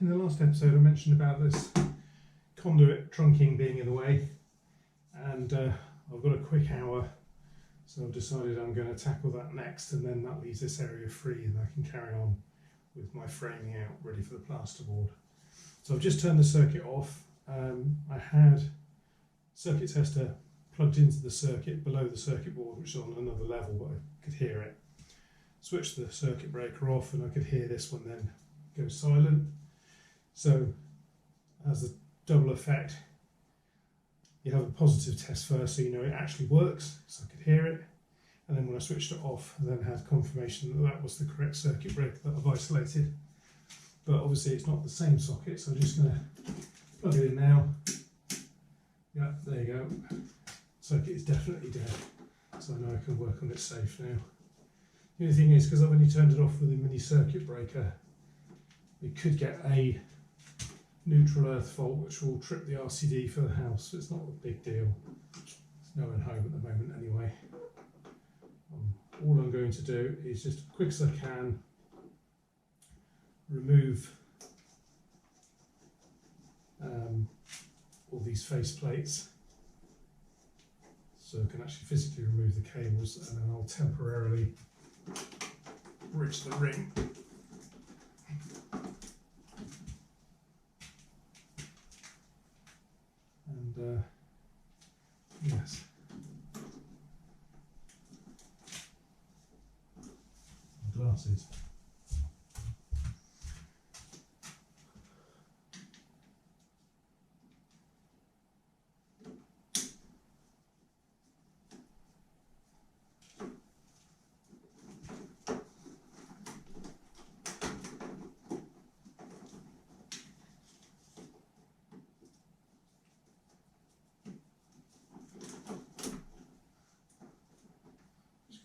In the last episode I mentioned about this conduit trunking being in the way, and I've got a quick hour, so I've decided I'm going to tackle that next, and then that leaves this area free and I can carry on with my framing out ready for the plasterboard. So I've just turned the circuit off. I had circuit tester plugged into the circuit below the circuit board, which is on another level, but I could hear it. Switched the circuit breaker off and I could hear this one then go silent. So as a double effect, you have a positive test first so you know it actually works, so I could hear it, and then when I switched it off I then had confirmation that that was the correct circuit breaker that I've isolated. But obviously it's not the same socket, so I'm just going to plug it in now. Yeah, there you go. Circuit is definitely dead, so I know I can work on it safe now. The only thing is, because I've only turned it off with a mini circuit breaker, we could get a neutral earth fault which will trip the RCD for the house, so it's not a big deal. There's no one home at the moment anyway. All I'm going to do is just as quick as I can remove all these face plates so I can actually physically remove the cables, and then I'll temporarily bridge the ring. And yes, my glasses.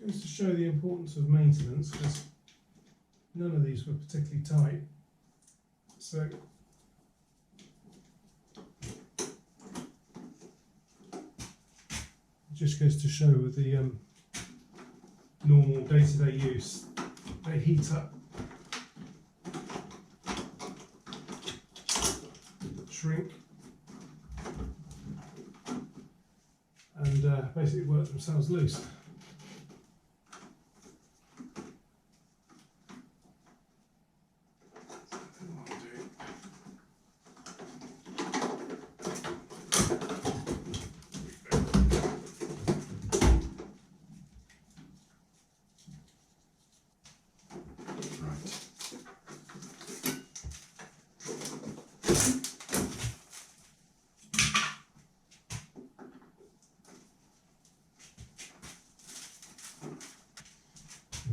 Goes to show the importance of maintenance, because none of these were particularly tight. So it just goes to show with the normal day-to-day use, they heat up, shrink, and basically work themselves loose.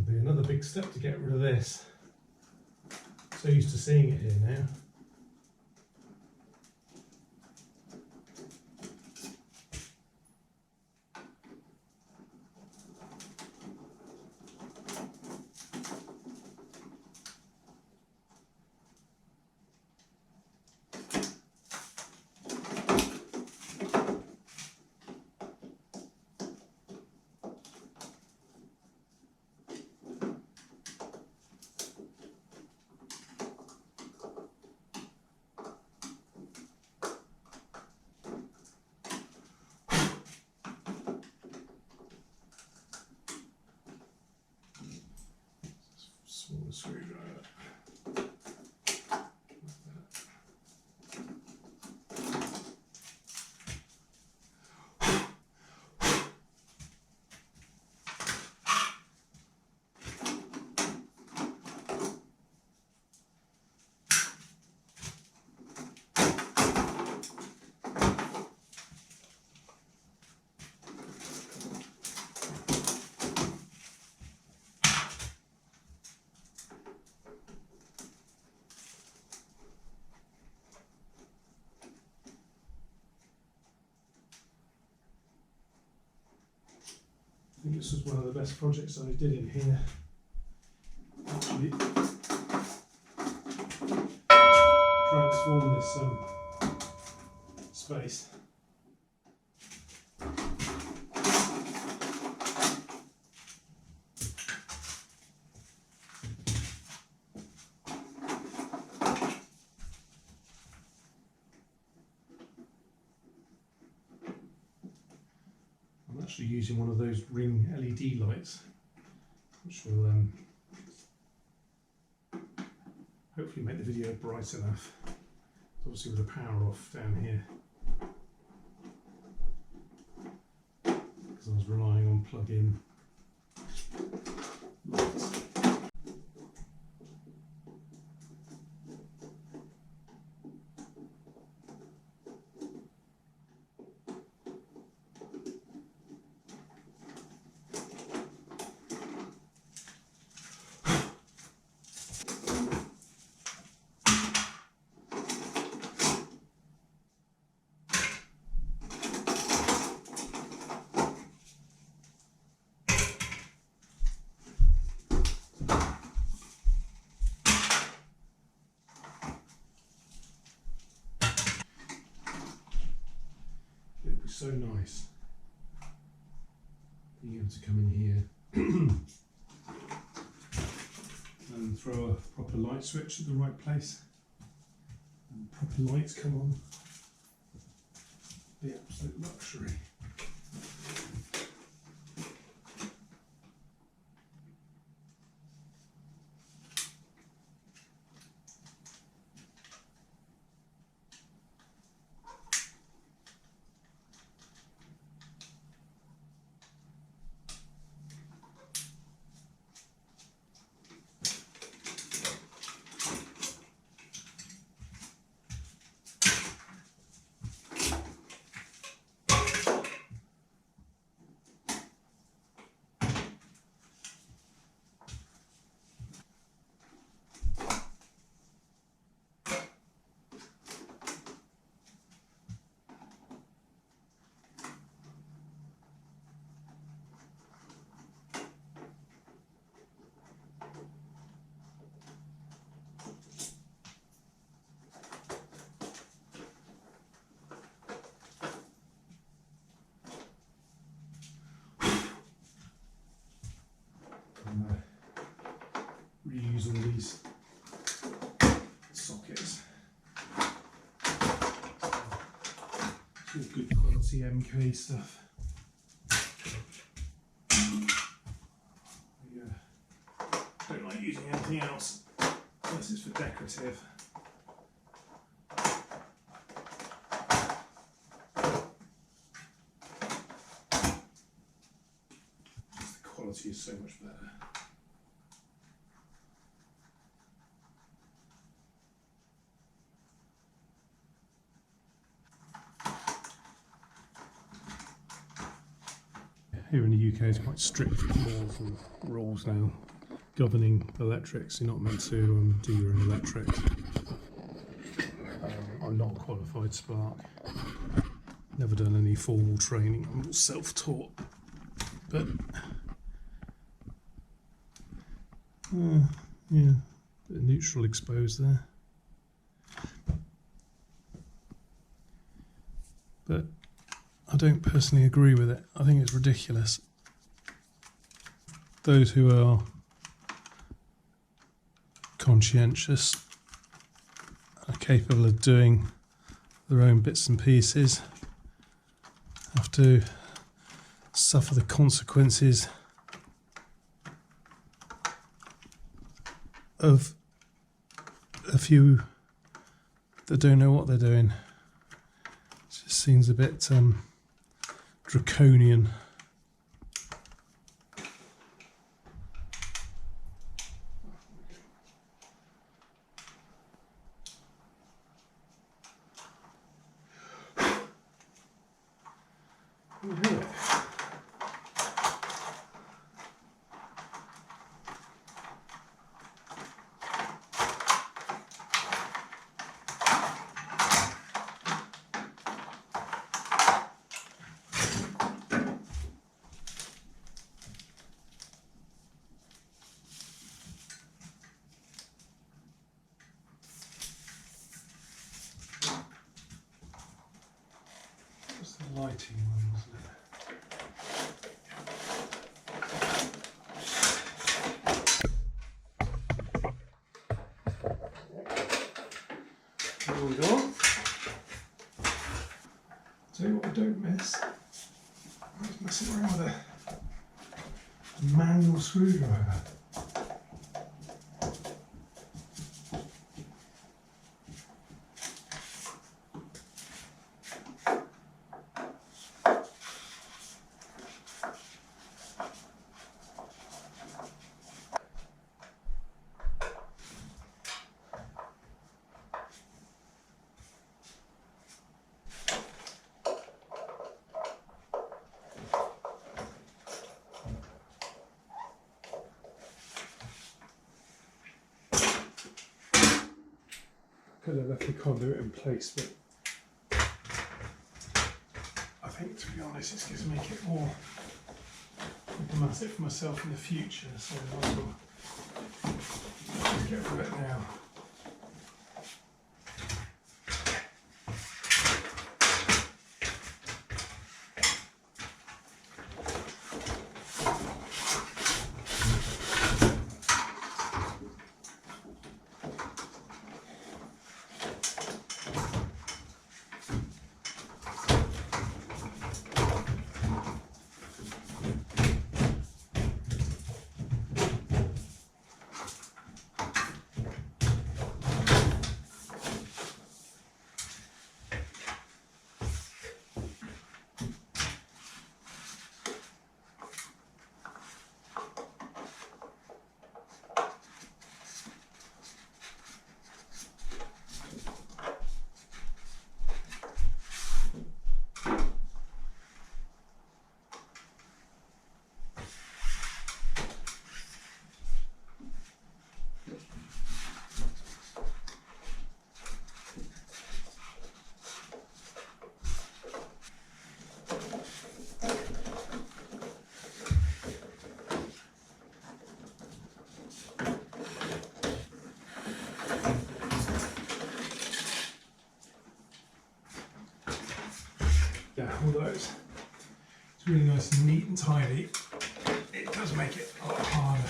Be another big step to get rid of this. So used to seeing it here now. Small screwdriver. I think this was one of the best projects I did in here. Actually, transform this space. actually using one of those ring LED lights, which will hopefully make the video bright enough. Obviously with the power off down here, because I was relying on plug-in lights. It would be so nice being able to come in here and throw a proper light switch at the right place and proper lights come on. The absolute luxury. Reuse all these sockets. It's all good quality MK stuff. Don't like using anything else unless it's for decorative. The quality is so much better. Here in the UK, it's quite strict laws and rules now governing electrics. You're not meant to do your own electrics. I'm not a qualified spark. Never done any formal training. I'm all self-taught. But yeah, bit of neutral exposed there. But I don't personally agree with it. I think it's ridiculous. Those who are conscientious are capable of doing their own bits and pieces have to suffer the consequences of a few that don't know what they're doing. It just seems a bit draconian. Lighting one, wasn't it? There we go. Tell you what I don't miss. I was messing around manual screwdriver. Could have left the conduit in place, but I think, to be honest, it's going to make it more problematic for myself in the future, so I might as well just get rid of it now. Yeah, although it's really nice and neat and tidy, it does make it a lot harder.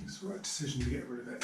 It's the right decision to get rid of it.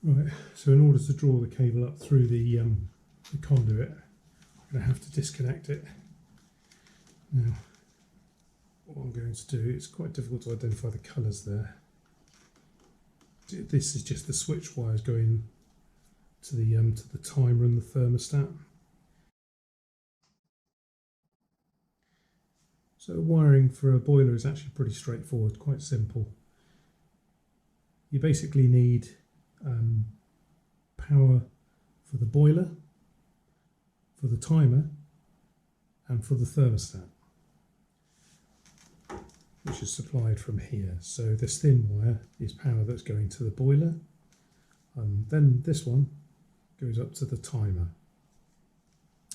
Right, so in order to draw the cable up through the conduit, I'm going to have to disconnect it. Now, what I'm going to do, it's quite difficult to identify the colours there. This is just the switch wires going to the timer and the thermostat. So wiring for a boiler is actually pretty straightforward, quite simple. You basically need power for the boiler, for the timer, and for the thermostat, which is supplied from here. So this thin wire is power that's going to the boiler, and then this one goes up to the timer.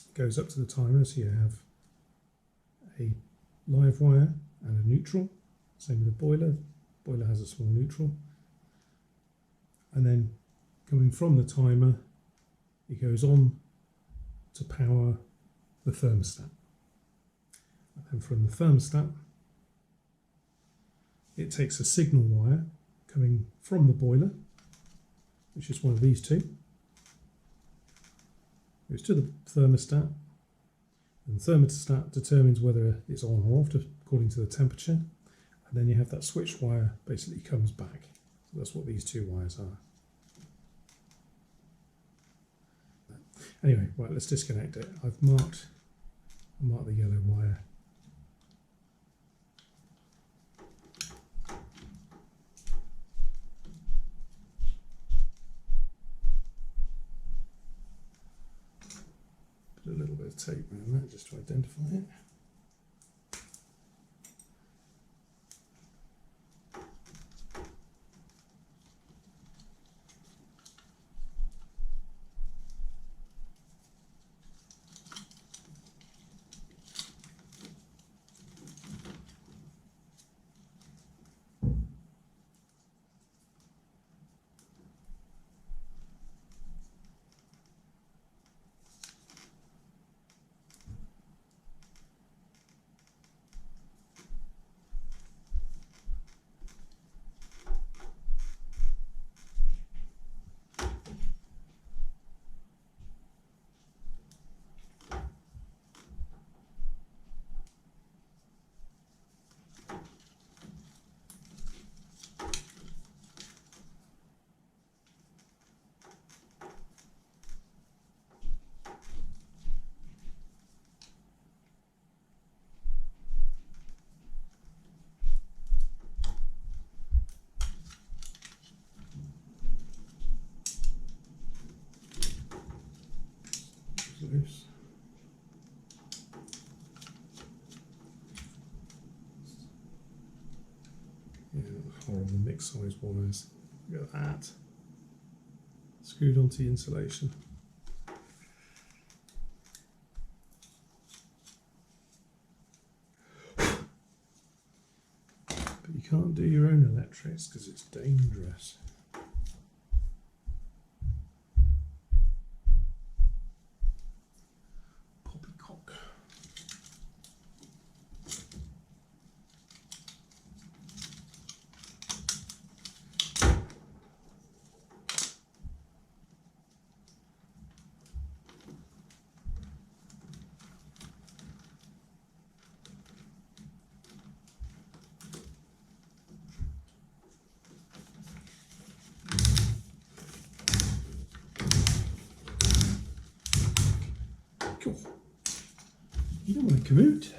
It goes up to the timer, so you have a live wire and a neutral. Same with the boiler. Boiler has a small neutral. And then coming from the timer, it goes on to power the thermostat. And then from the thermostat, it takes a signal wire coming from the boiler, which is one of these two, goes to the thermostat, and the thermostat determines whether it's on or off according to the temperature, and then you have that switch wire basically comes back. So that's what these two wires are. Anyway, right, let's disconnect it. I've marked the yellow wire. Put a little bit of tape around that just to identify it. Loose. Yeah, horrible mix size wires. Look at that. Screwed onto the insulation. But you can't do your own electrics because it's dangerous. Cool. You don't want to commute.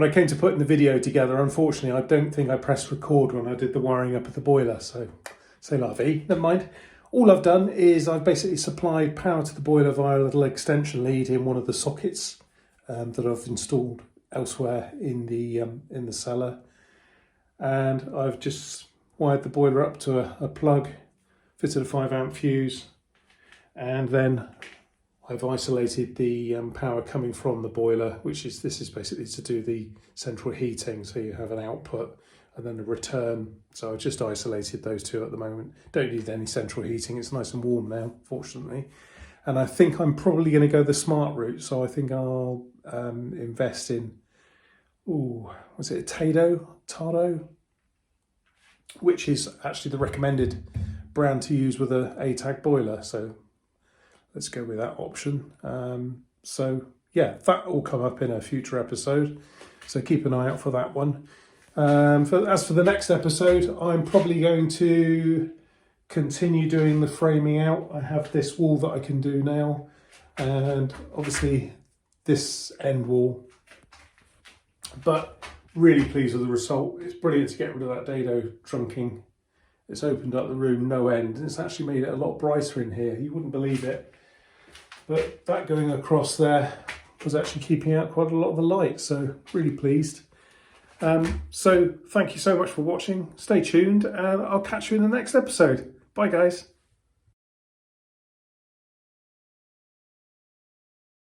when I came to putting the video together, unfortunately, I don't think I pressed record when I did the wiring up of the boiler. So, c'est la vie, never mind. All I've done is I've basically supplied power to the boiler via a little extension lead in one of the sockets that I've installed elsewhere in the cellar. And I've just wired the boiler up to a plug, fitted a 5-amp fuse, and then I've isolated the power coming from the boiler, this is basically to do the central heating. So you have an output and then a return. So I've just isolated those two at the moment. Don't need any central heating. It's nice and warm now, fortunately. And I think I'm probably going to go the smart route. So I think I'll invest in, was it a Dado? Which is actually the recommended brand to use with a ATAG boiler. So let's go with that option. So yeah, that will come up in a future episode. So keep an eye out for that one. As for the next episode, I'm probably going to continue doing the framing out. I have this wall that I can do now, and obviously this end wall. But really pleased with the result. It's brilliant to get rid of that Dado trunking. It's opened up the room no end, and it's actually made it a lot brighter in here. You wouldn't believe it. But that going across there was actually keeping out quite a lot of the light, so really pleased. So thank you so much for watching. Stay tuned, and I'll catch you in the next episode. Bye guys.